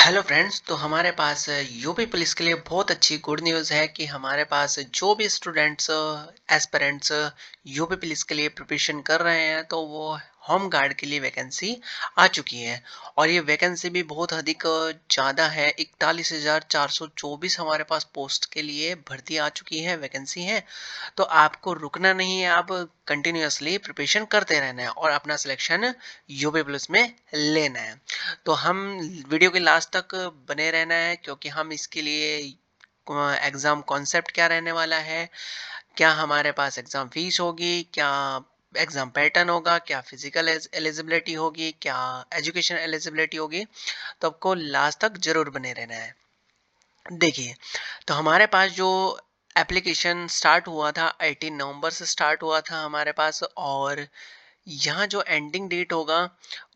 Hello friends, तो हमारे पास UP police के लिए बहुत अच्छी गुड न्यूज़ है कि हमारे पास जो भी स्टूडेंट्स एस्पिरेंट्स यूपी पुलिस के लिए प्रिपरेशन कर रहे हैं तो वो होम गार्ड के लिए वैकेंसी आ चुकी है। और ये वैकेंसी भी बहुत अधिक ज़्यादा है। 41,424 हमारे पास पोस्ट के लिए भर्ती आ चुकी है, वैकेंसी है। तो आपको रुकना नहीं है, आप कंटिन्यूअसली प्रिपरेशन करते रहना है और अपना सिलेक्शन यूपी पुलिस में लेना है। तो हम वीडियो के लास्ट तक बने रहना है, क्योंकि हम इसके लिए एग्ज़ाम कॉन्सेप्ट क्या रहने वाला है, क्या हमारे पास एग्ज़ाम फीस होगी, क्या एग्ज़ाम पैटर्न होगा, क्या फिजिकल एलिजिबिलिटी होगी, क्या एजुकेशन एलिजिबिलिटी होगी, तो आपको लास्ट तक ज़रूर बने रहना है। देखिए, तो हमारे पास जो एप्लीकेशन स्टार्ट हुआ था 18 नवंबर से स्टार्ट हुआ था हमारे पास, और यहाँ जो एंडिंग डेट होगा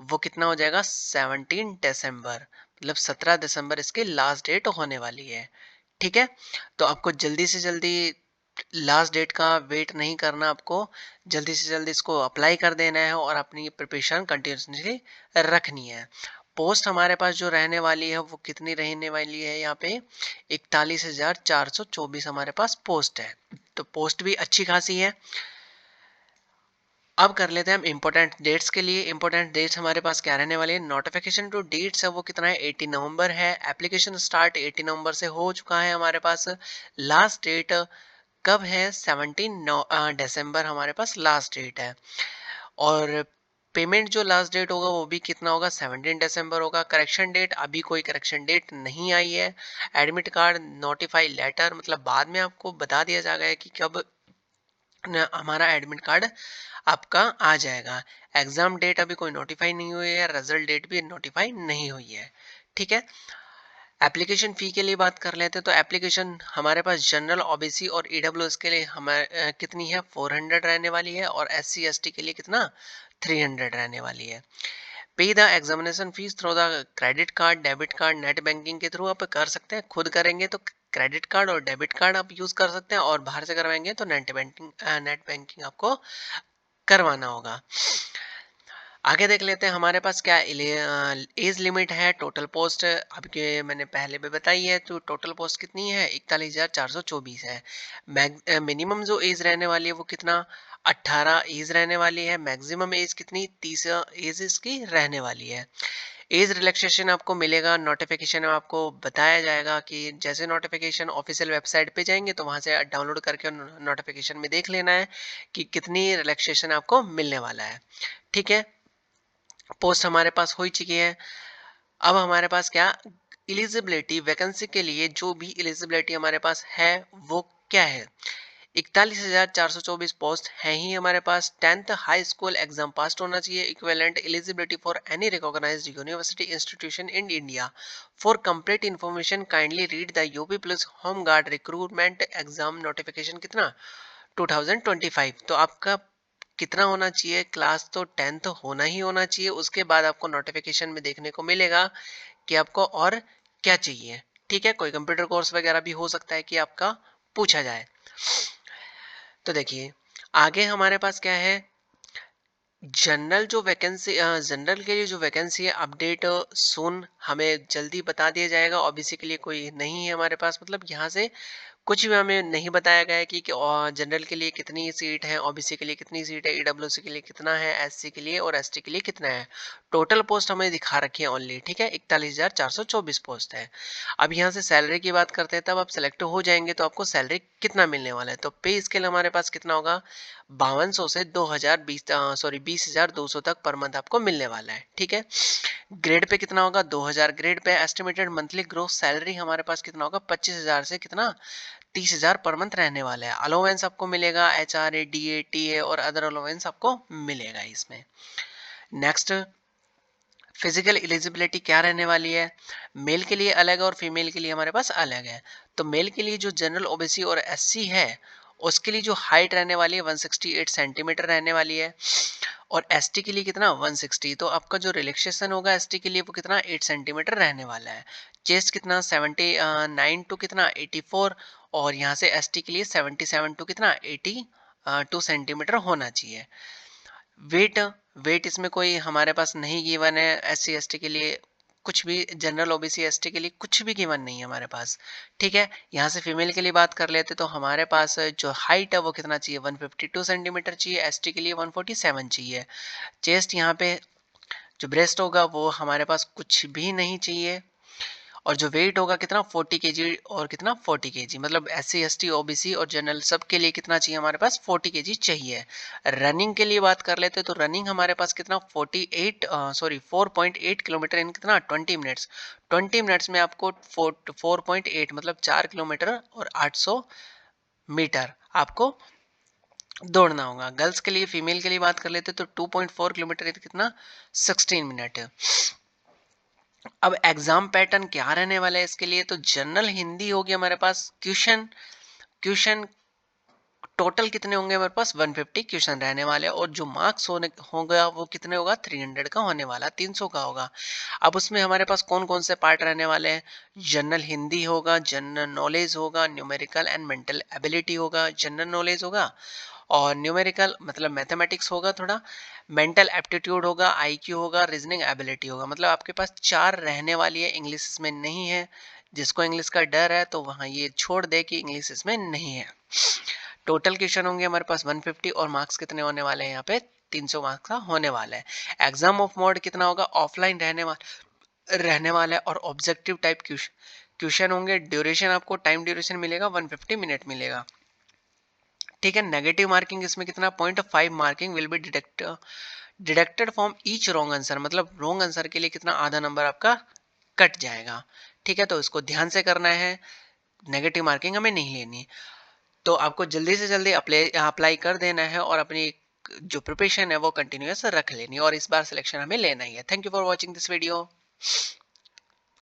वो कितना हो जाएगा 17 दिसंबर, मतलब 17 दिसंबर इसकी लास्ट डेट होने वाली है। ठीक है, तो आपको जल्दी से जल्दी लास्ट डेट का वेट नहीं करना, आपको जल्दी से जल्दी इसको अप्लाई कर देना है और अपनी प्रिपरेशन कंटिन्यूसली रखनी है। पोस्ट हमारे पास जो रहने वाली है वो कितनी रहने वाली है, यहाँ पे 41,424 हमारे पास पोस्ट है। तो पोस्ट भी अच्छी खासी है। अब कर लेते हैं हम इम्पोर्टेंट डेट्स के लिए। इम्पोर्टेंट डेट्स हमारे पास क्या रहने वाले हैं, नोटिफिकेशन टू डेट्स है वो कितना है 18 नवंबर है। एप्लीकेशन स्टार्ट 18 नवंबर से हो चुका है हमारे पास। लास्ट डेट कब है, 17 दिसंबर हमारे पास लास्ट डेट है। और पेमेंट जो लास्ट डेट होगा वो भी कितना होगा, 17 दिसंबर होगा। करेक्शन डेट, अभी कोई करेक्शन डेट नहीं आई है। एडमिट कार्ड नोटिफाई लेटर, मतलब बाद में आपको बता दिया जाएगा कि कब हमारा एडमिट कार्ड आपका आ जाएगा। एग्जाम डेट अभी कोई नोटिफाई नहीं हुई है, रिजल्ट डेट भी नोटिफाई नहीं हुई है। ठीक है, एप्लीकेशन फ़ी के लिए बात कर लेते हैं। तो एप्लीकेशन हमारे पास जनरल, ओबीसी और ईडब्ल्यूएस के लिए हमारे कितनी है 400 रहने वाली है, और एससी एसटी के लिए कितना 300 रहने वाली है। पे the examination fees through the credit card, debit card, net banking के थ्रू आप कर सकते हैं। खुद करेंगे तो क्रेडिट कार्ड और डेबिट कार्ड आप यूज़ कर सकते हैं, और बाहर से करवाएंगे तो नेट बैंकिंग आपको करवाना होगा। आगे देख लेते हैं हमारे पास क्या एज लिमिट है। टोटल पोस्ट अब के मैंने पहले भी बताई है, तो टोटल पोस्ट कितनी है 41,424 है। मिनिमम जो एज रहने वाली है वो कितना 18 एज रहने वाली है। मैक्सिमम एज कितनी 30 एज इसकी रहने वाली है। एज रिलैक्सेशन आपको मिलेगा, नोटिफिकेशन में आपको बताया जाएगा कि जैसे नोटिफिकेशन ऑफिशियल वेबसाइट पे जाएंगे तो वहां से डाउनलोड करके नोटिफिकेशन में देख लेना है कि कितनी रिलैक्सेशन आपको मिलने वाला है। ठीक है, पोस्ट हमारे पास हो ही चुकी है। अब हमारे पास क्या एलिजिबिलिटी, वैकेंसी के लिए जो भी एलिजिबिलिटी हमारे पास है वो क्या है। 41,424 पोस्ट है ही हमारे पास। 10th high school exam pass होना चाहिए। Equivalent eligibility for any recognised university institution in India. For complete information kindly read the UP police home guard recruitment exam notification कितना 2025। तो आपका कितना होना चाहिए, क्लास तो 10th होना ही होना चाहिए। उसके बाद आपको नोटिफिकेशन में देखने को मिलेगा कि आपको और क्या चाहिए। ठीक है, कोई कंप्यूटर कोर्स वगैरह भी हो सकता है कि आपका पूछा जाए। तो देखिए, आगे हमारे पास क्या है, जनरल जो वैकेंसी, जनरल के लिए जो वैकेंसी है अपडेट सुन हमें जल्दी बता दिया जाएगा। ओबीसी के लिए कोई नहीं है हमारे पास, मतलब यहाँ से कुछ भी हमें नहीं बताया गया है कि जनरल के लिए कितनी सीट है, ओबीसी के लिए कितनी सीट है, ईडब्ल्यूसी के लिए कितना है, एससी के लिए और एसटी के लिए कितना है। टोटल पोस्ट हमें दिखा रखी है ओनली। ठीक है, 41,424 पोस्ट है। अब यहाँ से सैलरी की बात करते हैं, तब आप सेलेक्ट हो जाएंगे तो आपको सैलरी कितना मिलने वाला है। तो पे स्केल हमारे पास कितना होगा 5200 से 2020 सॉरी 20,200 तक पर मंथ आपको मिलने वाला है। ठीक है, ग्रेड पे कितना होगा 2000। Grade pay estimated monthly gross salary हमारे पास कितना होगा 25,000 से कितना 30,000 पर मंथ रहने वाला है। अलाउंस आपको मिलेगा, एचआरए, डीए, टीए और अदर अलाउंस आपको मिलेगा इसमें। नेक्स्ट, फिजिकल एलिजिबिलिटी क्या रहने वाली है। मेल के लिए अलग है और फीमेल के लिए हमारे पास अलग है। तो मेल के लिए जो जनरल, ओबीसी और एससी है उसके लिए जो हाइट रहने वाली है 168 सेंटीमीटर रहने वाली है, और एसटी के लिए कितना 160। तो आपका जो रिलैक्सेशन होगा एसटी के लिए वो कितना 8 सेंटीमीटर रहने वाला है। चेस्ट कितना 79 टू कितना 84, और यहाँ से एसटी के लिए 77 टू कितना 82 सेंटीमीटर होना चाहिए। वेट, वेट इसमें कोई हमारे पास नहीं गिवन है। एस सी एस टी के लिए कुछ भी जनरल ओबीसी एसटी के लिए कुछ भी गिवन नहीं है हमारे पास। ठीक है, यहाँ से फीमेल के लिए बात कर लेते तो हमारे पास जो हाइट है वो कितना चाहिए, 152 सेंटीमीटर चाहिए, एसटी के लिए 147 चाहिए। चेस्ट यहाँ पे जो ब्रेस्ट होगा वो हमारे पास कुछ भी नहीं चाहिए, और जो वेट होगा कितना 40 केजी, और कितना 40 केजी, मतलब एससी एसटी ओबीसी और जनरल सब के लिए कितना चाहिए हमारे पास 40 केजी चाहिए। रनिंग के लिए बात कर लेते तो रनिंग हमारे पास कितना 4.8 किलोमीटर इन कितना 20 मिनट्स। 20 मिनट्स में आपको 4.8 मतलब 4 किलोमीटर और 800 मीटर आपको दौड़ना होगा। गर्ल्स के लिए, फीमेल के लिए बात कर लेते तो 2.4 किलोमीटर कितना 16 मिनट है। अब एग्जाम पैटर्न क्या रहने वाला है इसके लिए, तो जनरल हिंदी होगी हमारे पास। क्वेश्चन क्वेश्चन टोटल कितने होंगे हमारे पास 150 क्वेश्चन रहने वाले, और जो मार्क्स होगा वो कितने होगा 300 का होने वाला, 300 का होगा। अब उसमें हमारे पास कौन कौन से पार्ट रहने वाले हैं, जनरल हिंदी होगा, जनरल नॉलेज होगा, न्यूमेरिकल एंड मेंटल एबिलिटी होगा, जनरल नॉलेज होगा, और न्यूमेरिकल मतलब मैथमेटिक्स होगा थोड़ा, मेंटल एप्टीट्यूड होगा, आईक्यू होगा, रीजनिंग एबिलिटी होगा। मतलब आपके पास 4 रहने वाली है, इंग्लिश इसमें नहीं है। जिसको इंग्लिश का डर है तो वहाँ ये छोड़ दे कि इंग्लिश इसमें नहीं है। टोटल क्वेश्चन होंगे हमारे पास 150, और मार्क्स कितने होने वाले हैं यहाँ पे 300 मार्क्स का होने वाला है। एग्जाम ऑफ मोड कितना होगा, ऑफलाइन रहने वाला है, और ऑब्जेक्टिव टाइप क्वेश्चन होंगे। ड्यूरेशन आपको टाइम ड्यूरेशन मिलेगा 150 मिनट मिलेगा। ठीक है, नेगेटिव मार्किंग इसमें कितना 0.5 marking will be deducted from each wrong answer, मतलब रॉन्ग आंसर के लिए कितना आधा नंबर आपका कट जाएगा। ठीक है, तो इसको ध्यान से करना है, नेगेटिव मार्किंग हमें नहीं लेनी। तो आपको जल्दी से जल्दी अप्लाई कर देना है, और अपनी जो प्रिपरेशन है वो कंटिन्यूअस रख लेनी है, और इस बार सिलेक्शन हमें लेना ही है। Thank you for watching this video.